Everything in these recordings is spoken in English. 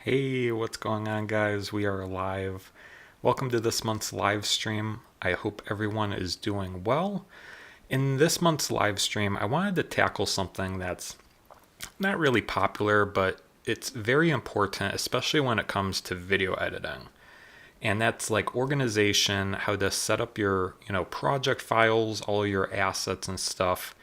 Hey, what's going on, guys? We are live. Welcome to this month's live stream. I hope everyone is doing well. In this month's live stream, I wanted to tackle something that's not really popular, but it's very important, especially when it comes to video editing. And that's like organization, how to set up your, project files, all your assets and stuff.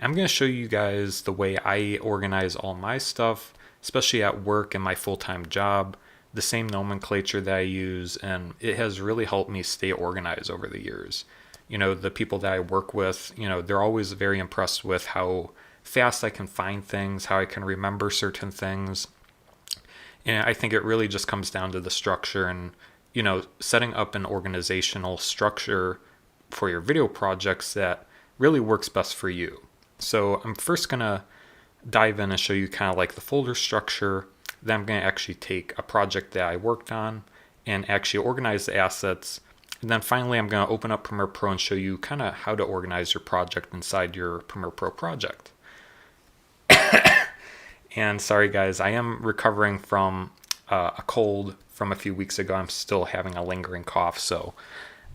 I'm going to show you guys the way I organize all my stuff, especially at work and my full-time job, the same nomenclature that I use, and it has really helped me stay organized over the years. The people that I work with, they're always very impressed with how fast I can find things, how I can remember certain things. And I think it really just comes down to the structure and, setting up an organizational structure for your video projects that really works best for you. So I'm first going to dive in and show you kind of like the folder structure. Then I'm going to actually take a project that I worked on and actually organize the assets. And then finally, I'm going to open up Premiere Pro and show you kind of how to organize your project inside your Premiere Pro project. And sorry guys, I am recovering from a cold from a few weeks ago. I'm still having a lingering cough, so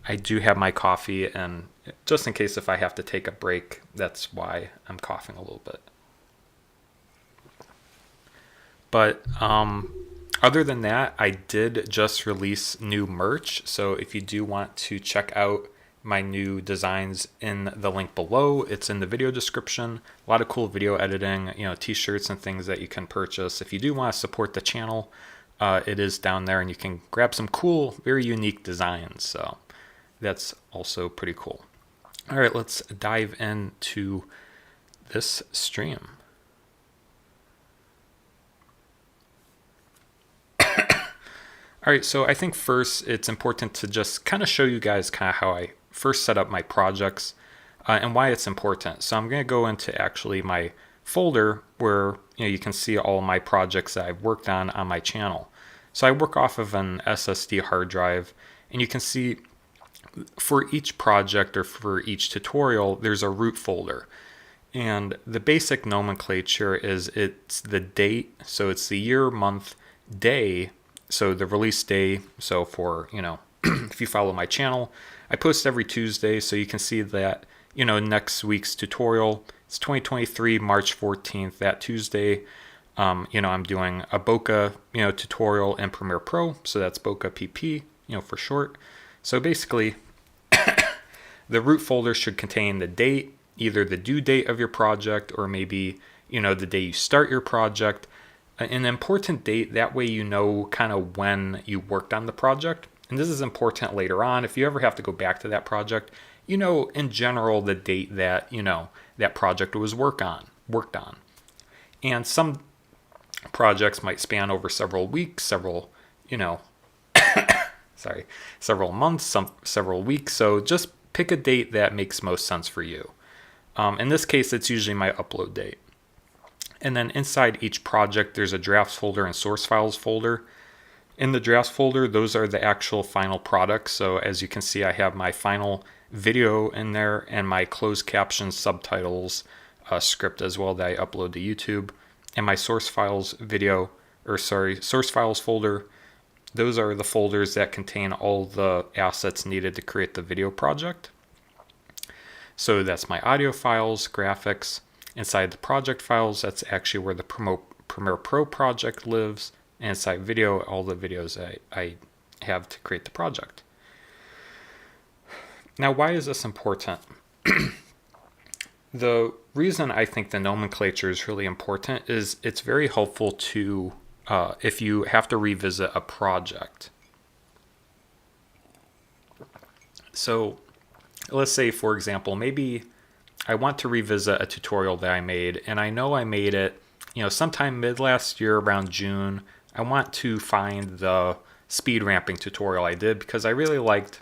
I do have my coffee, and just in case if I have to take a break, that's why I'm coughing a little bit. But other than that, I did just release new merch. So if you do want to check out my new designs in the link below, it's in the video description. A lot of cool video editing, t-shirts and things that you can purchase. If you do want to support the channel, it is down there and you can grab some cool, very unique designs. So that's also pretty cool. All right, let's dive into this stream. All right, so I think first it's important to just kind of show you guys kind of how I first set up my projects and why it's important. So I'm going to go into actually my folder where you can see all my projects that I've worked on my channel. So I work off of an SSD hard drive, and you can see for each project or for each tutorial, there's a root folder. And the basic nomenclature is it's the date, so it's the year, month, day. So the release day, so for, if you follow my channel, I post every Tuesday, so you can see that, next week's tutorial, it's 2023, March 14th, that Tuesday. I'm doing a bokeh, tutorial in Premiere Pro, so that's bokeh PP, for short. So basically, the root folder should contain the date, either the due date of your project, or maybe, the day you start your project. An important date, that way you know kind of when you worked on the project. And this is important later on. If you ever have to go back to that project, in general the date that, that project was worked on. And some projects might span over several weeks, several months, several weeks. So just pick a date that makes most sense for you. In this case, it's usually my upload date. And then inside each project, there's a drafts folder and source files folder. In the drafts folder, those are the actual final products. So as you can see, I have my final video in there and my closed captions, subtitles, script as well that I upload to YouTube. And my source files folder. Those are the folders that contain all the assets needed to create the video project. So that's my audio files, graphics. Inside the project files, that's actually where the Premiere Pro project lives. And inside video, all the videos I have to create the project. Now, why is this important? The reason I think the nomenclature is really important is it's very helpful to, if you have to revisit a project. So let's say, for example, maybe I want to revisit a tutorial that I made, and I know I made it, sometime mid last year around June. I want to find the speed ramping tutorial I did because I really liked,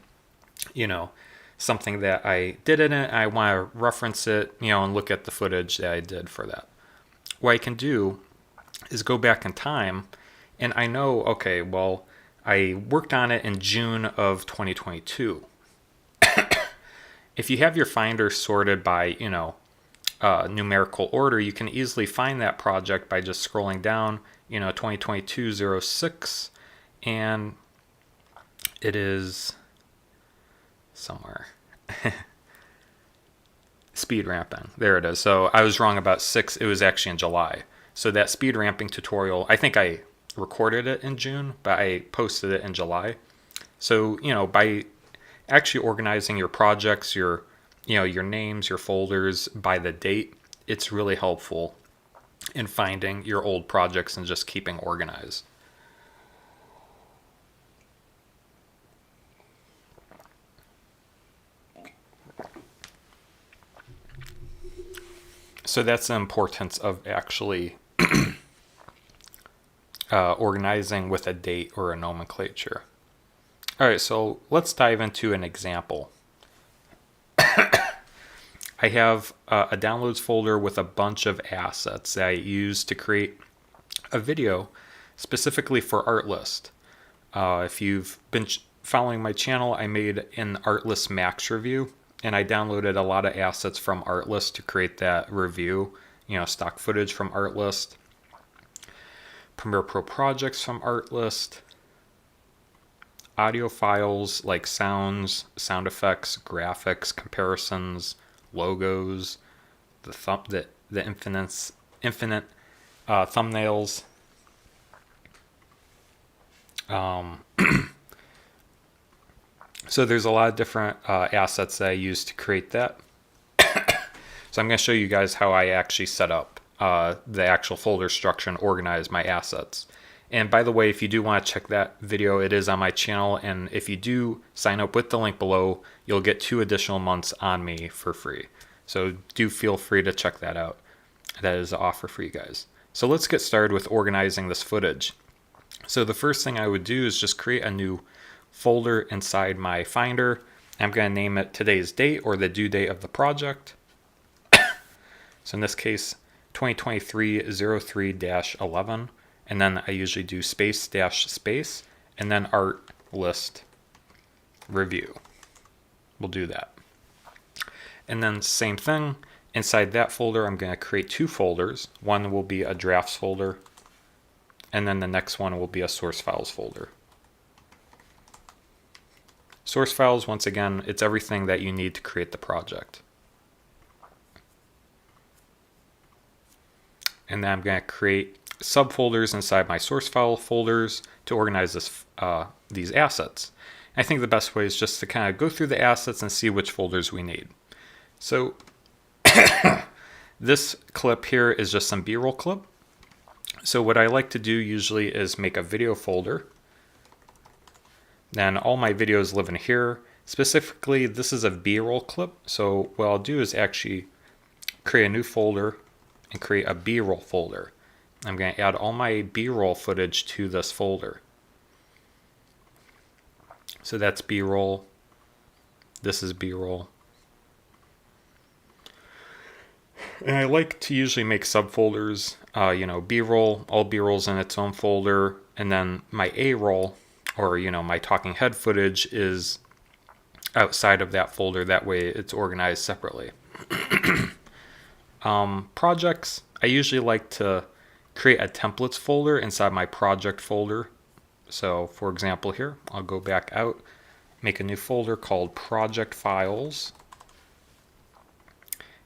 something that I did in it. I want to reference it, and look at the footage that I did for that. What I can do is go back in time, and I know, okay, well, I worked on it in June of 2022. If you have your Finder sorted by, numerical order, you can easily find that project by just scrolling down, 2022-06, and it is somewhere. Speed ramping. There it is. So I was wrong about 6. It was actually in July. So that speed ramping tutorial, I think I recorded it in June, but I posted it in July. So, by actually organizing your projects, your names, your folders by the date, it's really helpful in finding your old projects and just keeping organized. So that's the importance of actually organizing with a date or a nomenclature. All right, so let's dive into an example. I have a downloads folder with a bunch of assets that I use to create a video specifically for Artlist. If you've been following my channel, I made an Artlist Max review, and I downloaded a lot of assets from Artlist to create that review. Stock footage from Artlist, Premiere Pro projects from Artlist, audio files like sounds, sound effects, graphics, comparisons, logos, the infinite thumbnails. So there's a lot of different assets that I use to create that. So I'm going to show you guys how I actually set up the actual folder structure and organize my assets. And by the way, if you do want to check that video, it is on my channel. And if you do sign up with the link below, you'll get 2 additional months on me for free. So do feel free to check that out. That is an offer for you guys. So let's get started with organizing this footage. So the first thing I would do is just create a new folder inside my Finder. I'm going to name it today's date or the due date of the project. So in this case, 2023-03-11. And then I usually do space dash space and then art list review. We'll do that. And then same thing, inside that folder, I'm going to create 2 folders. One will be a drafts folder, and then the next one will be a source files folder. Source files, once again, it's everything that you need to create the project. And then I'm going to create subfolders inside my source file folders to organize these assets. I think the best way is just to kind of go through the assets and see which folders we need. So this clip here is just some B-roll clip. So what I like to do usually is make a video folder. Then all my videos live in here. Specifically, this is a B-roll clip. So what I'll do is actually create a new folder and create a B-roll folder. I'm going to add all my B-roll footage to this folder. So that's B-roll. This is B-roll. And I like to usually make subfolders, B-roll, all B-rolls in its own folder, and then my A-roll, or my talking head footage, is outside of that folder. That way it's organized separately. Projects, I usually like to create a templates folder inside my project folder. So for example here, I'll go back out, make a new folder called project files.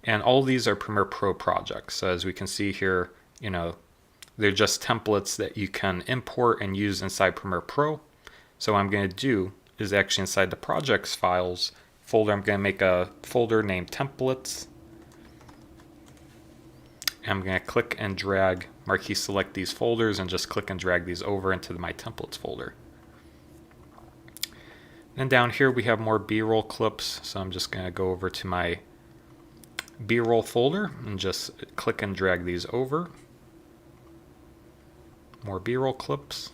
And all these are Premiere Pro projects. So as we can see here, they're just templates that you can import and use inside Premiere Pro. So what I'm going to do is actually inside the projects files folder, I'm going to make a folder named templates. I'm going to click and drag, marquee select these folders and just click and drag these over into my templates folder. And down here we have more B-roll clips. So I'm just going to go over to my B-roll folder and just click and drag these over. More B-roll clips.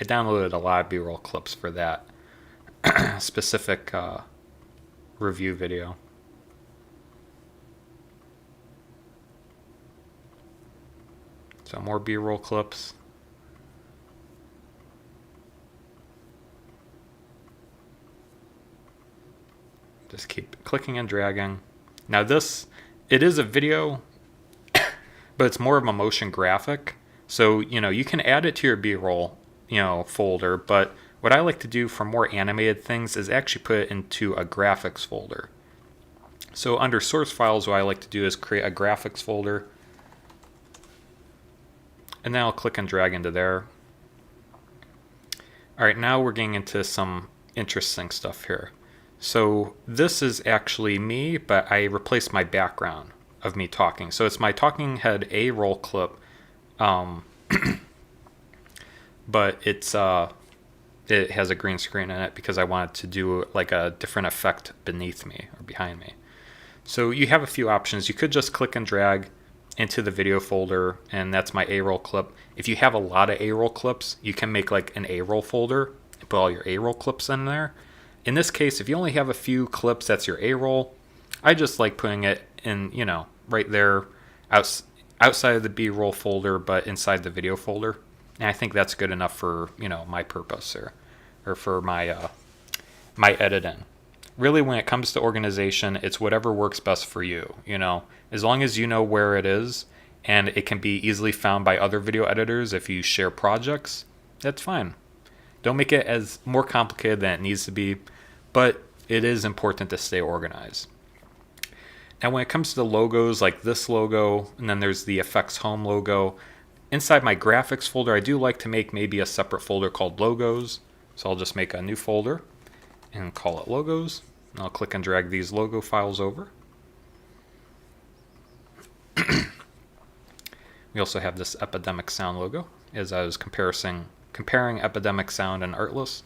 I downloaded a lot of B-roll clips for that specific review video. So more B-roll clips. Just keep clicking and dragging. Now this it is a video, but it's more of a motion graphic. So, you can add it to your B-roll, folder, but what I like to do for more animated things is actually put it into a graphics folder. So under source files, what I like to do is create a graphics folder, and then I'll click and drag into there. All right, now we're getting into some interesting stuff here. So this is actually me, but I replaced my background of me talking. So it's my talking head A-roll clip, but it has a green screen in it because I wanted to do like a different effect beneath me or behind me. So you have a few options. You could just click and drag into the video folder, and that's my A-roll clip. If you have a lot of A-roll clips, you can make like an A-roll folder and put all your A-roll clips in there. In this case, if you only have a few clips, that's your A-roll. I just like putting it in, right there outside of the B-roll folder, but inside the video folder. And I think that's good enough for, my purpose or for my my editing. Really, when it comes to organization, it's whatever works best for you, as long as you know where it is and it can be easily found by other video editors if you share projects, that's fine. Don't make it as more complicated than it needs to be, but it is important to stay organized. Now, when it comes to the logos, like this logo, and then there's the Effects Home logo, inside my graphics folder, I do like to make maybe a separate folder called logos. So I'll just make a new folder and call it logos. And I'll click and drag these logo files over. We also have this Epidemic Sound logo, as I was comparing Epidemic Sound and Artlist.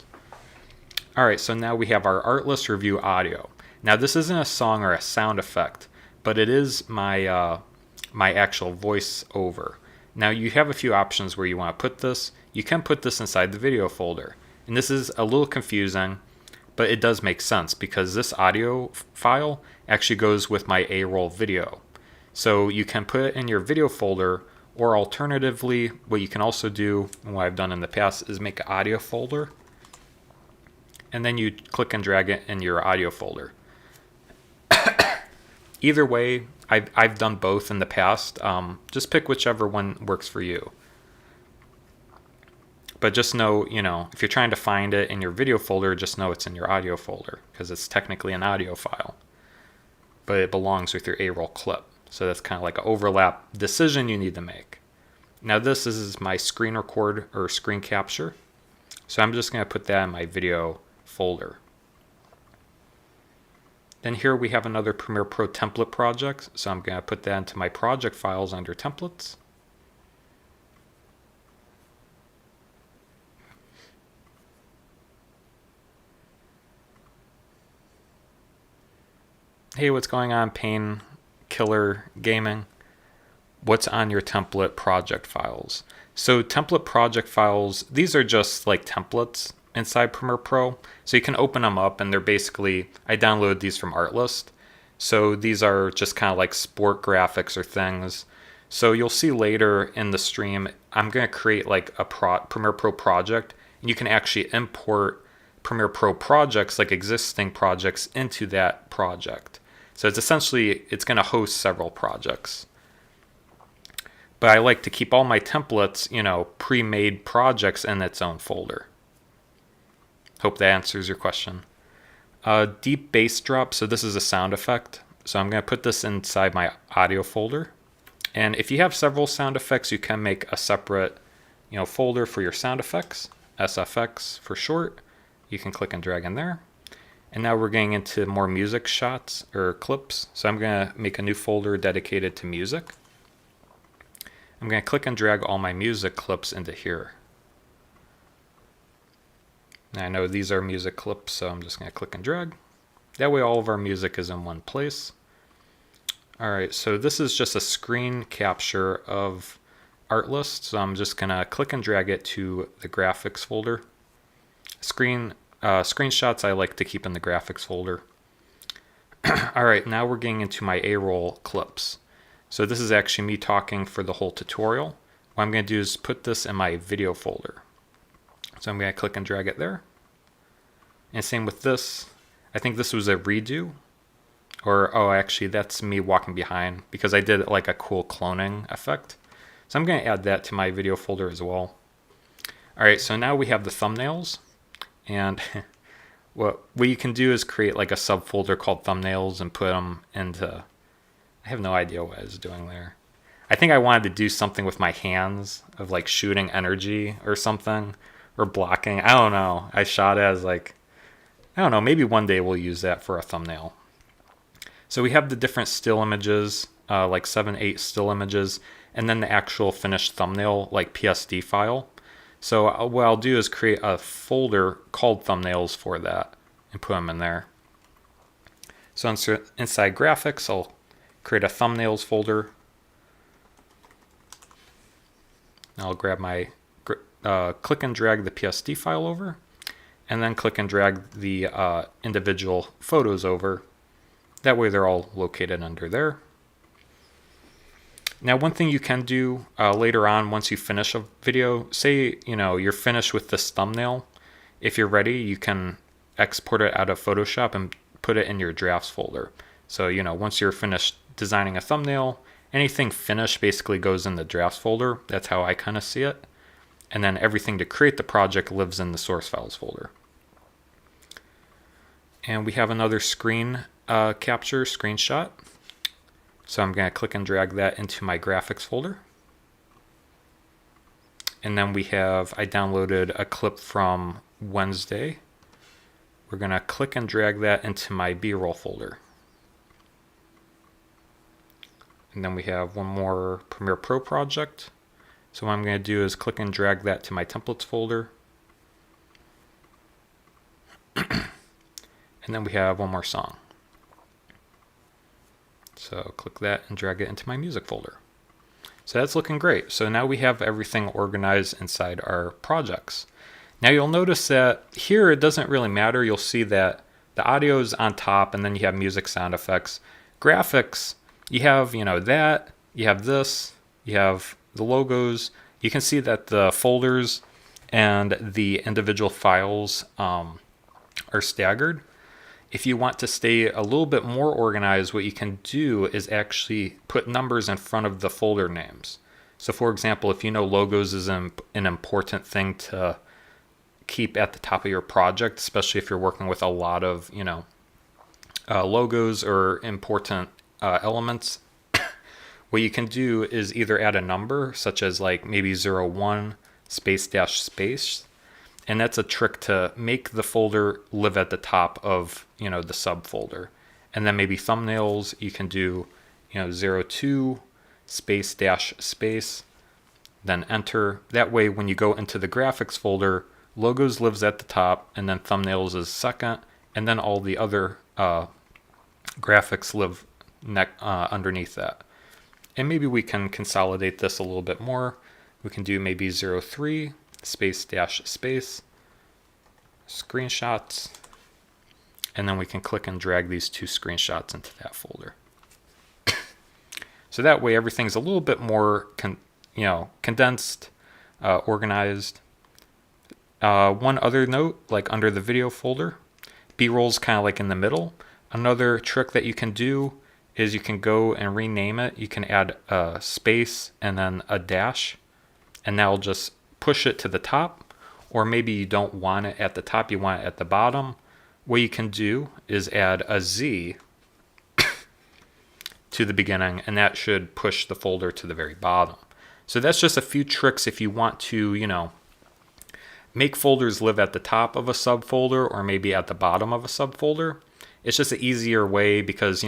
All right, so now we have our Artlist review audio. Now this isn't a song or a sound effect, but it is my my actual voice over. Now you have a few options where you want to put this. You can put this inside the video folder, and this is a little confusing, but it does make sense because this audio file actually goes with my A-roll video. So you can put it in your video folder, or alternatively, what you can also do, and what I've done in the past, is make an audio folder, and then you click and drag it in your audio folder. Either way, I've done both in the past. Just pick whichever one works for you. But just know, if you're trying to find it in your video folder, just know it's in your audio folder because it's technically an audio file. But it belongs with your A-roll clip. So that's kind of like an overlap decision you need to make. Now this is my screen record or screen capture. So I'm just going to put that in my video folder. Then here we have another Premiere Pro template project. So I'm going to put that into my project files under templates. Hey, what's going on, Painkiller Gaming? What's on your template project files? So template project files, these are just like templates inside Premiere Pro. So you can open them up and they're basically, I downloaded these from Artlist. So these are just kind of like sport graphics or things. So you'll see later in the stream, I'm going to create like a Premiere Pro project, and you can actually import Premiere Pro projects, like existing projects, into that project. So it's essentially, it's going to host several projects. But I like to keep all my templates, pre-made projects in its own folder. Hope that answers your question. Deep bass drop, so this is a sound effect. So I'm going to put this inside my audio folder. And if you have several sound effects, you can make a separate, folder for your sound effects, SFX for short. You can click and drag in there. And now we're getting into more music shots or clips. So I'm going to make a new folder dedicated to music. I'm going to click and drag all my music clips into here. Now I know these are music clips, so I'm just going to click and drag. That way all of our music is in one place. All right, so this is just a screen capture of Artlist. So I'm just going to click and drag it to the graphics folder. Screenshots I like to keep in the graphics folder. All right, now we're getting into my A-roll clips. So this is actually me talking for the whole tutorial. What I'm going to do is put this in my video folder. So I'm going to click and drag it there. And same with this. I think this was a redo Or, oh, actually, that's me walking behind because I did like a cool cloning effect. So I'm going to add that to my video folder as well. All right, so now we have the thumbnails. And what you can do is create like a subfolder called thumbnails and put them into... I have no idea what I was doing there. I think I wanted to do something with my hands of like shooting energy or something, or blocking. I don't know. I shot it as like, I don't know, maybe one day we'll use that for a thumbnail. So we have the different still images, like 7, 8 still images, and then the actual finished thumbnail, like PSD file. So what I'll do is create a folder called thumbnails for that and put them in there. So inside graphics, I'll create a thumbnails folder. I'll grab my, click and drag the PSD file over, and then click and drag the individual photos over. That way they're all located under there. Now, one thing you can do later on once you finish a video, say you're finished with this thumbnail, if you're ready, you can export it out of Photoshop and put it in your drafts folder. So once you're finished designing a thumbnail, anything finished basically goes in the drafts folder. That's how I kind of see it. And then everything to create the project lives in the source files folder. And we have another screen capture screenshot. So I'm going to click and drag that into my graphics folder. And then I downloaded a clip from Wednesday. We're going to click and drag that into my B-roll folder. And then we have one more Premiere Pro project. So what I'm going to do is click and drag that to my templates folder. And then we have one more song. So click that and drag it into my music folder. So that's looking great. So now we have everything organized inside our projects. Now you'll notice that here it doesn't really matter. You'll see that the audio is on top and then you have music, sound effects. Graphics, you have that, you have this, you have the logos. You can see that the folders and the individual files are staggered. If you want to stay a little bit more organized, what you can do is actually put numbers in front of the folder names. So for example, if logos is an important thing to keep at the top of your project, especially if you're working with a lot of logos or important elements, what you can do is either add a number such as like maybe 01 space dash space. And that's a trick to make the folder live at the top of, the subfolder. And then maybe thumbnails, you can do, 02 space dash space, then enter. That way, when you go into the graphics folder, logos lives at the top, and then thumbnails is second, and then all the other graphics live underneath that. And maybe we can consolidate this a little bit more. We can do maybe 03 space dash space screenshots, and then we can click and drag these 2 screenshots into that folder. So that way everything's a little bit more condensed, organized. One other note, like under the video folder, B-roll's kind of like in the middle. Another trick that you can do is you can go and rename it. You can add a space and then a dash, and that'll just push it to the top. Or maybe you don't want it at the top, you want it at the bottom. What you can do is add a Z to the beginning, and that should push the folder to the very bottom. So that's just a few tricks if you want to, make folders live at the top of a subfolder or maybe at the bottom of a subfolder. It's just an easier way because,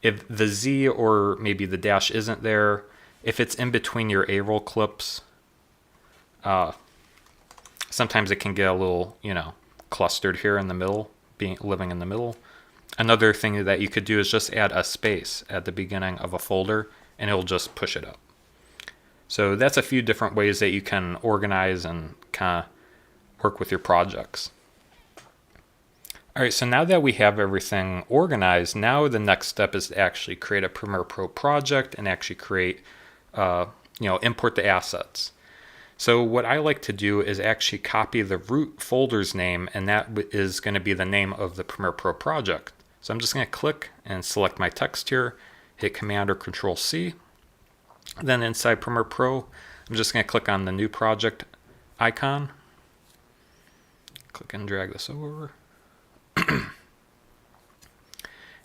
if the Z or maybe the dash isn't there, if it's in between your A-roll clips, sometimes it can get a little, clustered here in the middle, living in the middle. Another thing that you could do is just add a space at the beginning of a folder, and it'll just push it up. So that's a few different ways that you can organize and kind of work with your projects. All right, so now that we have everything organized, now the next step is to actually create a Premiere Pro project and actually create, import the assets. So what I like to do is actually copy the root folder's name, and that is going to be the name of the Premiere Pro project. So I'm just going to click and select my text here, hit Command or Control C. Then inside Premiere Pro, I'm just going to click on the new project icon. Click and drag this over.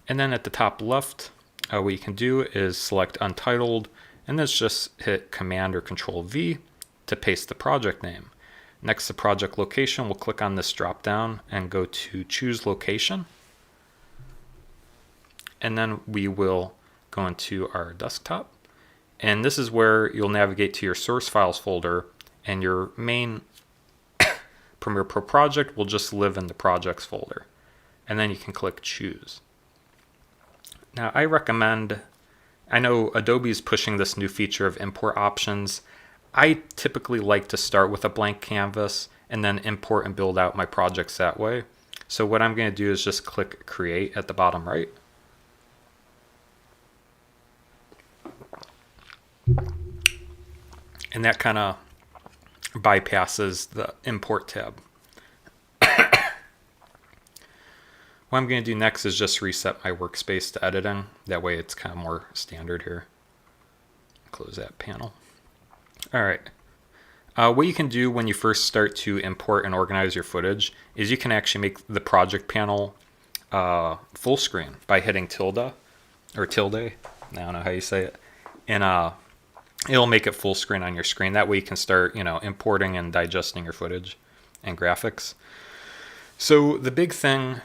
And then at the top left, what you can do is select Untitled, and then just hit Command or Control V to paste the project name. Next to project location, we'll click on this drop down and go to Choose Location. And then we will go into our desktop. And this is where you'll navigate to your source files folder, and your main Premiere Pro project will just live in the projects folder. And then you can click Choose. Now I know Adobe is pushing this new feature of import options. I typically like to start with a blank canvas and then import and build out my projects that way. So what I'm going to do is just click Create at the bottom right. And that kind of bypasses the Import tab. What I'm going to do next is just reset my workspace to editing. That way it's kind of more standard here. Close that panel. All right. What you can do when you first start to import and organize your footage is you can actually make the project panel full screen by hitting tilde, or tilde. I don't know how you say it. And it'll make it full screen on your screen. That way you can start, importing and digesting your footage and graphics. So the big thing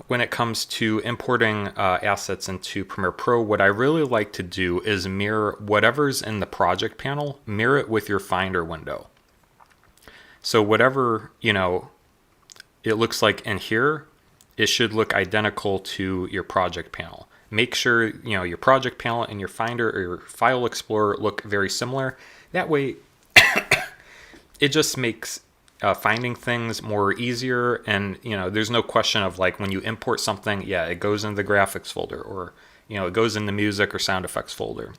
when it comes to importing assets into Premiere Pro, what I really like to do is mirror whatever's in the project panel, mirror it with your Finder window. So whatever, it looks like in here, it should look identical to your project panel. Make sure, your project panel and your Finder or your File Explorer look very similar. That way, it just makes finding things more easier, and there's no question of like when you import something, yeah, it goes in the graphics folder, or it goes in the music or sound effects folder.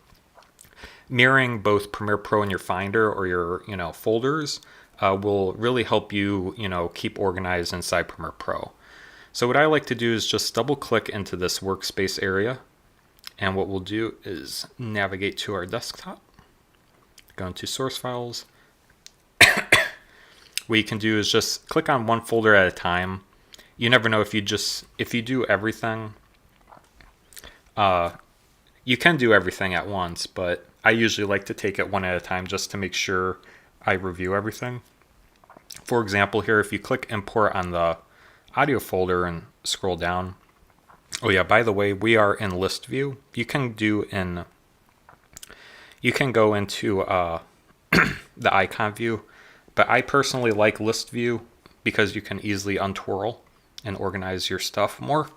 Mirroring both Premiere Pro and your Finder or your folders will really help you keep organized inside Premiere Pro. So what I like to do is just double click into this workspace area, and what we'll do is navigate to our desktop, go into source files. What you can do is just click on one folder at a time. You never know if you do everything. You can do everything at once, but I usually like to take it one at a time just to make sure I review everything. For example, here, if you click import on the audio folder and scroll down. Oh yeah, by the way, we are in list view. You can go into the icon view. But I personally like list view because you can easily untwirl and organize your stuff more.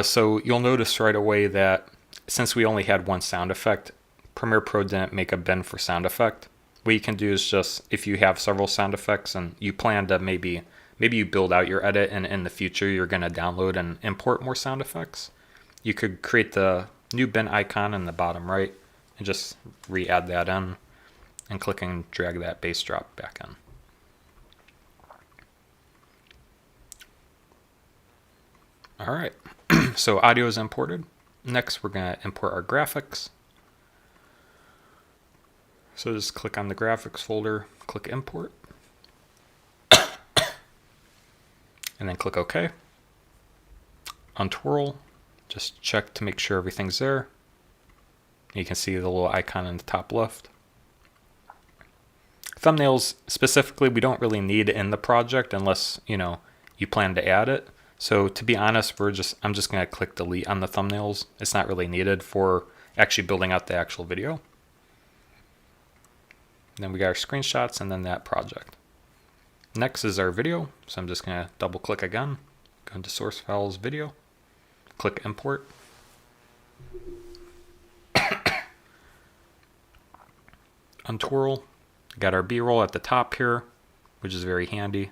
So you'll notice right away that since we only had one sound effect, Premiere Pro didn't make a bin for sound effect. What you can do is just, if you have several sound effects and you plan to maybe you build out your edit and in the future you're going to download and import more sound effects, you could create the new bin icon in the bottom right and just re-add that in. And click and drag that bass drop back in. All right, so audio is imported. Next, we're going to import our graphics. So just click on the graphics folder, click import, and then click OK. Untwirl, just check to make sure everything's there. You can see the little icon in the top left. Thumbnails specifically, we don't really need in the project unless you plan to add it. So to be honest, I'm just going to click delete on the thumbnails. It's not really needed for actually building out the actual video. And then we got our screenshots and then that project. Next is our video. So I'm just going to double click again, go into source files, video, click import. Untwirl. Got our B-roll at the top here, which is very handy.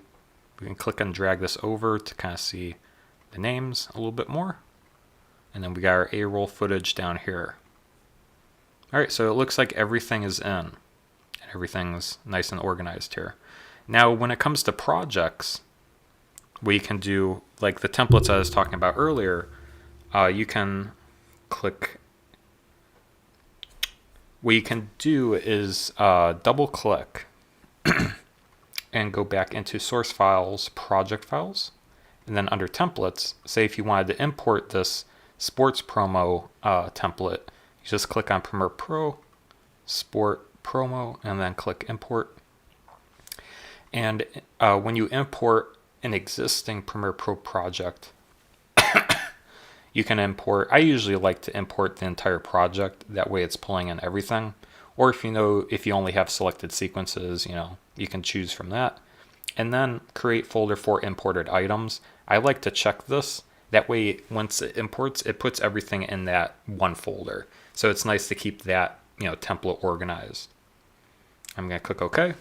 We can click and drag this over to kind of see the names a little bit more. And then we got our A-roll footage down here. All right, so it looks like everything is in and everything's nice and organized here. Now, when it comes to projects, what you can do, like the templates I was talking about earlier, you can click. What you can do is double click and go back into source files, project files, and then under templates, say if you wanted to import this sports promo template, you just click on Premiere Pro, Sport Promo, and then click import. And when you import an existing Premiere Pro project, you can import, I usually like to import the entire project, that way it's pulling in everything. Or if you only have selected sequences, you can choose from that. And then create folder for imported items. I like to check this. That way, once it imports, it puts everything in that one folder. So it's nice to keep that, template organized. I'm going to click OK.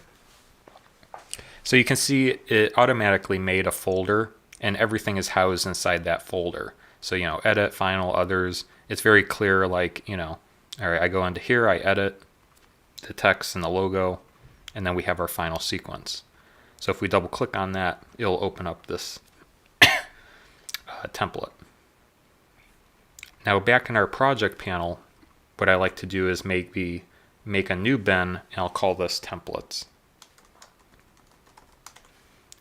So you can see it automatically made a folder, and everything is housed inside that folder. So, edit, final, others. It's very clear, like, all right, I go into here, I edit the text and the logo, and then we have our final sequence. So if we double click on that, it'll open up this template. Now back in our project panel, what I like to do is make a new bin, and I'll call this templates.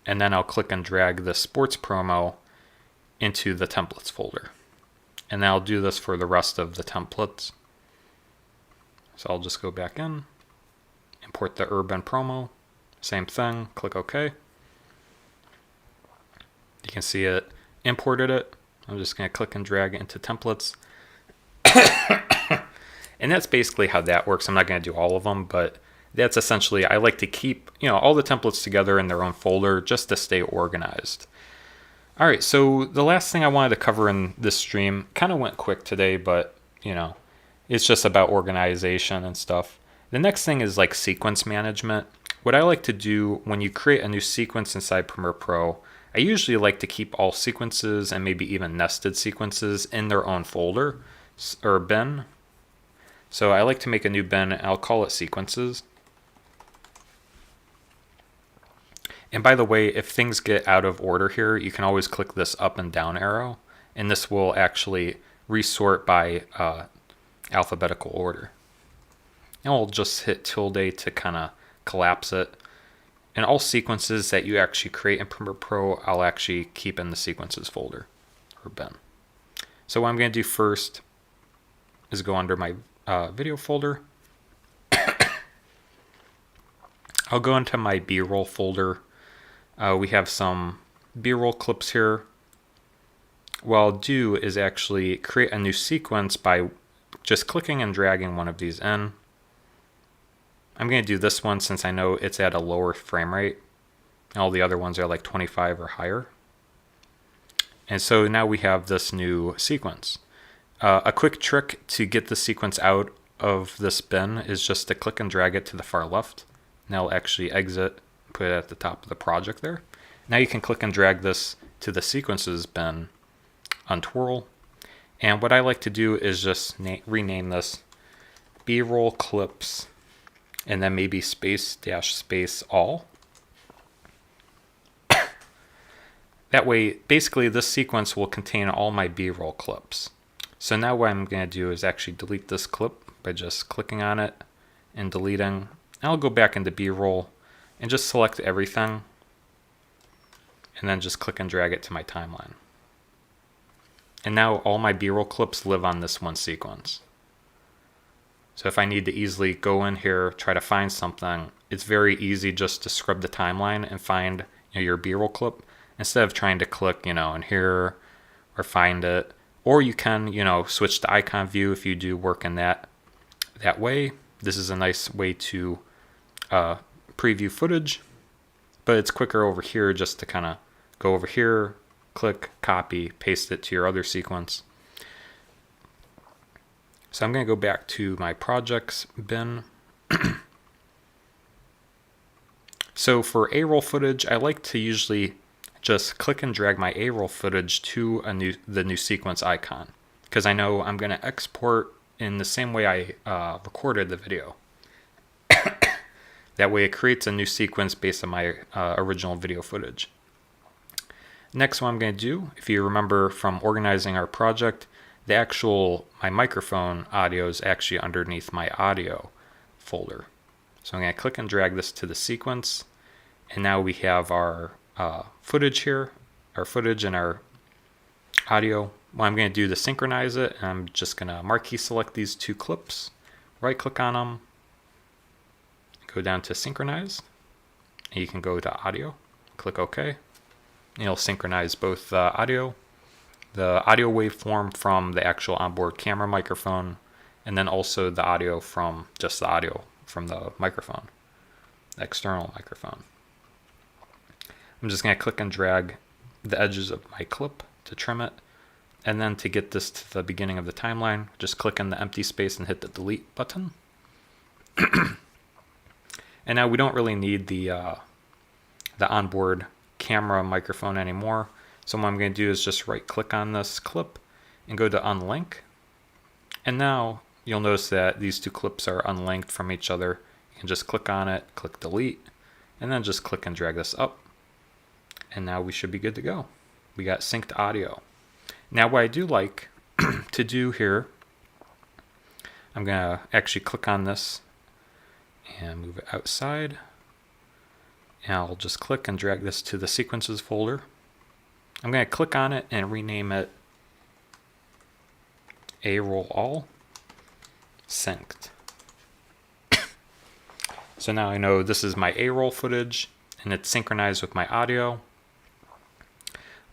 And then I'll click and drag the sports promo into the templates folder. And I'll do this for the rest of the templates. So I'll just go back in, import the urban promo, same thing, click OK. You can see it imported it. I'm just going to click and drag it into templates. And that's basically how that works. I'm not going to do all of them, but that's essentially, I like to keep, all the templates together in their own folder just to stay organized. All right, so the last thing I wanted to cover in this stream kind of went quick today, but, it's just about organization and stuff. The next thing is like sequence management. What I like to do when you create a new sequence inside Premiere Pro, I usually like to keep all sequences and maybe even nested sequences in their own folder or bin. So I like to make a new bin, and I'll call it sequences. And by the way, if things get out of order here, you can always click this up and down arrow, and this will actually resort by alphabetical order. And we'll just hit tilde to kind of collapse it. And all sequences that you actually create in Premiere Pro, I'll actually keep in the sequences folder or bin. So what I'm going to do first is go under my video folder. I'll go into my B-roll folder. We have some B-roll clips here. What I'll do is actually create a new sequence by just clicking and dragging one of these in. I'm going to do this one since I know it's at a lower frame rate. All the other ones are like 25 or higher. And so now we have this new sequence. A quick trick to get the sequence out of this bin is just to click and drag it to the far left. Now I'll actually exit, put it at the top of the project there. Now you can click and drag this to the sequences bin, untwirl. And what I like to do is just rename this B-roll clips, and then maybe space all. That way, basically this sequence will contain all my B-roll clips. So now what I'm going to do is actually delete this clip by just clicking on it and deleting. I'll go back into B-roll and just select everything, and then just click and drag it to my timeline. And now all my B-roll clips live on this one sequence. So if I need to easily go in here, try to find something, it's very easy just to scrub the timeline and find your B-roll clip instead of trying to click in here or find it. Or you can switch to icon view if you do work in that way. This is a nice way to preview footage, but it's quicker over here just to kind of go over here, click, copy, paste it to your other sequence. So I'm going to go back to my projects bin. So for A-roll footage, I like to usually just click and drag my A-roll footage to the new sequence icon, because I know I'm going to export in the same way I recorded the video. That way it creates a new sequence based on my original video footage. Next, what I'm going to do, if you remember from organizing our project, my microphone audio is actually underneath my audio folder. So I'm going to click and drag this to the sequence. And now we have our footage here, our footage and our audio. What I'm going to do to synchronize it, I'm just going to marquee select these two clips, right click on them, go down to synchronize, and you can go to audio, click OK, and it'll synchronize both the audio waveform from the actual onboard camera microphone, and then also the audio from just the audio from the microphone, the external microphone. I'm just going to click and drag the edges of my clip to trim it. And then to get this to the beginning of the timeline, just click in the empty space and hit the delete button. And now we don't really need the onboard camera microphone anymore. So what I'm going to do is just right click on this clip and go to unlink. And now you'll notice that these two clips are unlinked from each other. You can just click on it, click delete, and then just click and drag this up. And now we should be good to go. We got synced audio. Now what I do like to do here, I'm going to actually click on this and move it outside. And I'll just click and drag this to the sequences folder. I'm going to click on it and rename it A-roll all synced. So now I know this is my A-roll footage and it's synchronized with my audio.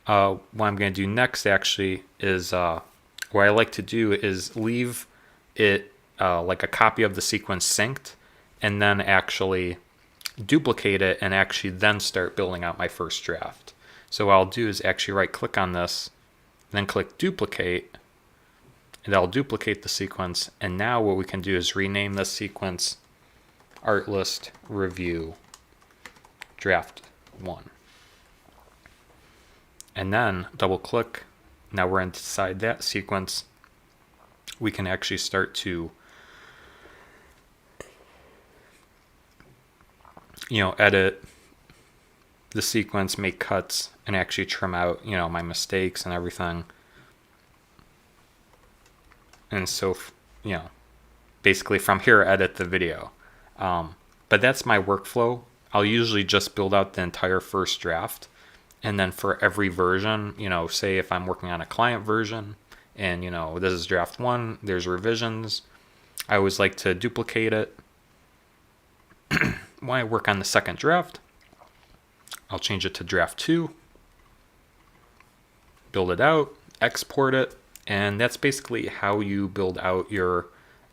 What I'm going to do next actually is, what I like to do is leave it like a copy of the sequence synced, and then actually duplicate it and actually then start building out my first draft. So what I'll do is actually right click on this, then click duplicate, and I'll duplicate the sequence. And now what we can do is rename this sequence Artlist Review Draft 1. And then double click. Now we're inside that sequence. We can actually start to, edit the sequence, make cuts, and actually trim out, my mistakes and everything. And so, basically from here, edit the video. But that's my workflow. I'll usually just build out the entire first draft. And then for every version, say if I'm working on a client version and, this is draft 1, there's revisions, I always like to duplicate it. When I work on the second draft, I'll change it to draft 2, build it out, export it, and that's basically how you build out your,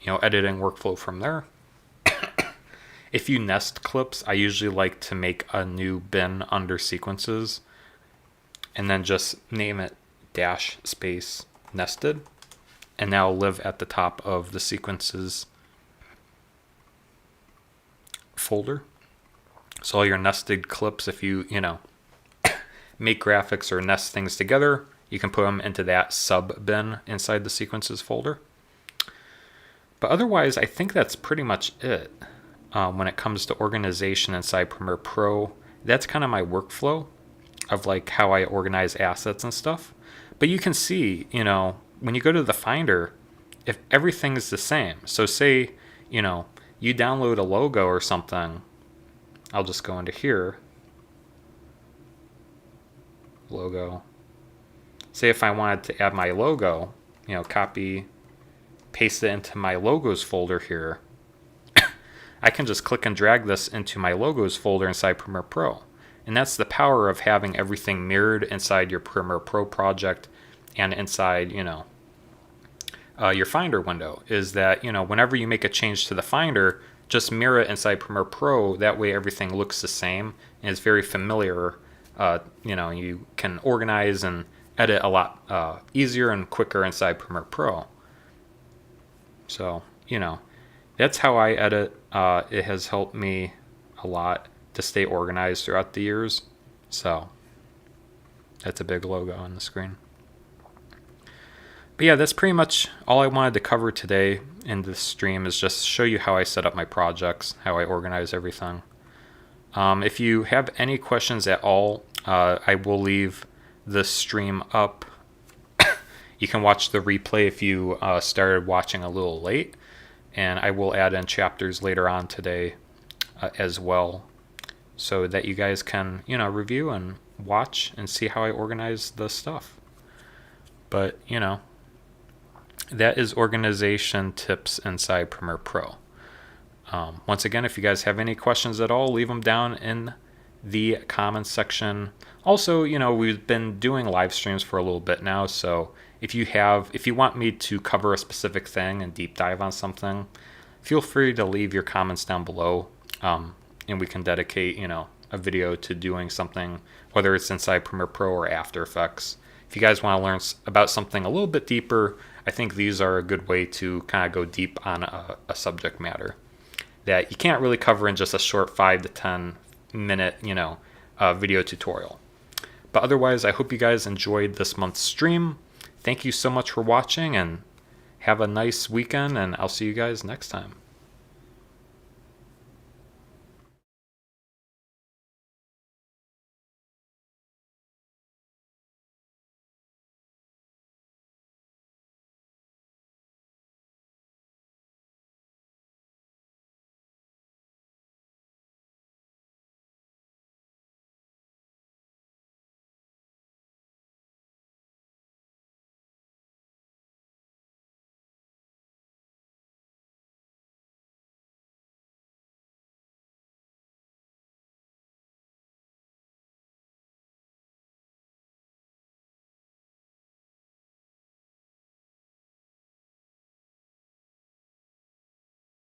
editing workflow from there. If you nest clips, I usually like to make a new bin under sequences and then just name it -- nested, and now live at the top of the sequences folder. So all your nested clips, if you, make graphics or nest things together, you can put them into that sub bin inside the sequences folder. But otherwise, I think that's pretty much it. When it comes to organization inside Premiere Pro, that's kind of my workflow of like how I organize assets and stuff. But you can see, when you go to the Finder, if everything's the same. So say, you download a logo or something. I'll just go into here. Logo. Say if I wanted to add my logo, copy, paste it into my logos folder here. I can just click and drag this into my logos folder inside Premiere Pro. And that's the power of having everything mirrored inside your Premiere Pro project and inside, your Finder window, is that, whenever you make a change to the Finder, just mirror it inside Premiere Pro. That way everything looks the same and is very familiar. You can organize and edit a lot easier and quicker inside Premiere Pro. So, that's how I edit. It has helped me a lot to stay organized throughout the years. So that's a big logo on the screen. But yeah, that's pretty much all I wanted to cover today in this stream, is just show you how I set up my projects, how I organize everything. If you have any questions at all, I will leave this stream up, you can watch the replay if you started watching a little late, and I will add in chapters later on today as well, so that you guys can, review and watch and see how I organize the stuff. But, that is organization tips inside Premiere Pro. Once again, if you guys have any questions at all, leave them down in the comments section. Also, we've been doing live streams for a little bit now, so if you want me to cover a specific thing and deep dive on something, feel free to leave your comments down below, and we can dedicate, a video to doing something, whether it's inside Premiere Pro or After Effects. If you guys want to learn about something a little bit deeper, I think these are a good way to kind of go deep on a subject matter that you can't really cover in just a short 5 to 10 minute, video tutorial. But otherwise, I hope you guys enjoyed this month's stream. Thank you so much for watching, and have a nice weekend, and I'll see you guys next time.